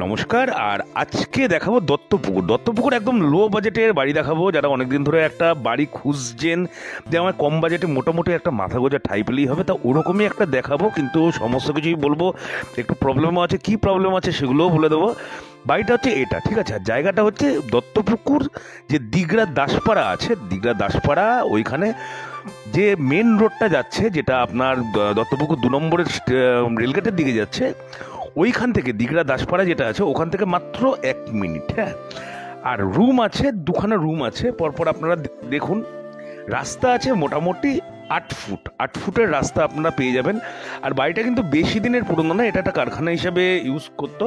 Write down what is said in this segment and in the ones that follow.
নমস্কার। আর আজকে দেখাবো দত্তপুকুর একদম লো বাজেটের বাড়ি দেখাবো। যারা অনেকদিন ধরে একটা বাড়ি খুঁজছেন যে আমার কম বাজেটে মোটামুটি একটা মাথা গোঁজা ঠাই পেলেই হবে, তা ওরকমই একটা দেখাবো, কিন্তু সমস্ত কিছুই বলবো। একটু প্রবলেমও আছে, কি প্রবলেম আছে সেগুলোও বলে দেবো। বাড়িটা হচ্ছে এটা, ঠিক আছে। আর জায়গাটা হচ্ছে দত্তপুকুর, যে দিগড়া দাসপাড়া আছে, দিগড়া দাসপাড়া ওইখানে যে মেন রোডটা যাচ্ছে, যেটা আপনার দত্তপুকুর 2 নম্বরের রেলগেটের দিকে যাচ্ছে, ওইখান থেকে দিগড়া দাসপাড়া যেটা আছে ওখান থেকে মাত্র 1 মিনিট। হ্যাঁ, আর রুম আছে, 2খানা রুম আছে পরপর। আপনারা দেখুন, রাস্তা আছে মোটামুটি 8 ফুট, 8 ফুটের রাস্তা আপনারা পেয়ে যাবেন। আর বাড়িটা কিন্তু বেশি দিনের পুরনো না, এটা একটা কারখানা হিসাবে ইউজ করতো।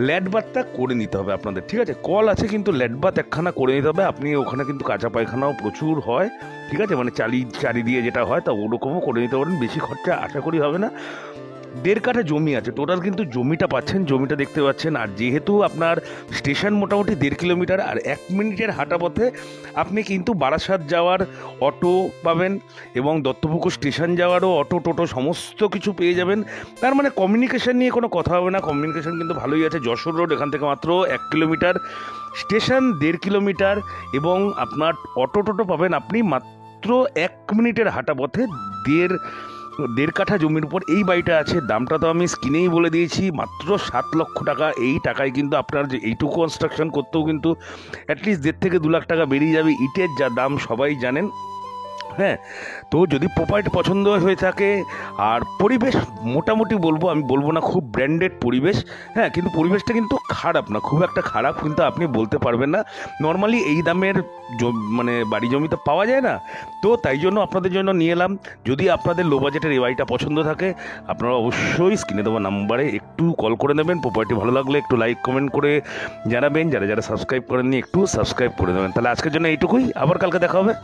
ল্যাড বাথটা করে নিতে হবে আপনাদের, ঠিক আছে। কল আছে কিন্তু ল্যাড বাথ একখানা করে নিতে হবে। আপনি ওখানে কিন্তু কাঁচা পায়খানাও প্রচুর হয়, ঠিক আছে, মানে চারি দিয়ে যেটা হয় তা ওরকমও করে নিতে পারেন। বেশি খরচা আশা করি হবে না। 1.5 কাঠা জমি আছে টোটাল, কিন্তু জমিটা পাচ্ছেন, জমিটা দেখতে পাচ্ছেন। আর যেহেতু আপনার স্টেশন মোটামুটি 1.5 কিলোমিটার, আর 1 মিনিটের হাঁটা পথে আপনি কিন্তু বারাসাত যাওয়ার অটো পাবেন, এবং দত্তপুকুর স্টেশন যাওয়ারও অটো টোটো সমস্ত কিছু পেয়ে যাবেন। তার মানে কমিউনিকেশন নিয়ে কোনো কথা হবে না, কমিউনিকেশন কিন্তু ভালোই আছে। যশোর রোড এখান থেকে মাত্র 1 কিলোমিটার, স্টেশন 1.5 কিলোমিটার, এবং আপনার অটো টোটো পাবেন আপনি মাত্র 1 মিনিটের হাঁটা পথে। 1.5 কাঠা জমির উপর এই বাড়িটা আছে। দামটা তো আমি স্ক্রিনেই বলে দিয়েছি, মাত্র 7 লক্ষ টাকা। এই টাকায় কিন্তু আপনার যে এইটুকু কনস্ট্রাকশন করতেও কিন্তু অ্যাটলিস্ট 1.5 থেকে 2 লাখ টাকা বেরিয়ে যাবে। ইটের যা দাম সবাই জানেন। হ্যাঁ, তো যদি প্রপার্টি পছন্দ হয়ে থাকে, আর পরিবেশ মোটামুটি বলবো, আমি বলবো না খুব ব্র্যান্ডেড পরিবেশ, হ্যাঁ, কিন্তু পরিবেশটা কিন্তু খারাপ না, খুব একটা খারাপ কিন্তু আপনি বলতে পারবেন না। নর্মালি এই দামের মানে বাড়ি জমি তো পাওয়া যায় না, তো তাই জন্য আপনাদের জন্য নিয়ে এলাম। যদি আপনাদের লো বাজেটের এই বাড়িটা পছন্দ থাকে, আপনারা অবশ্যই স্ক্রিনে দেওয়া নাম্বারে একটু কল করে নেবেন। প্রপার্টি ভালো লাগলে একটু লাইক কমেন্ট করে জানাবেন। যারা যারা সাবস্ক্রাইব করেননি একটু সাবস্ক্রাইব করে দেবেন। তাহলে আজকের জন্য এইটুকুই, আবার কালকে দেখা হবে।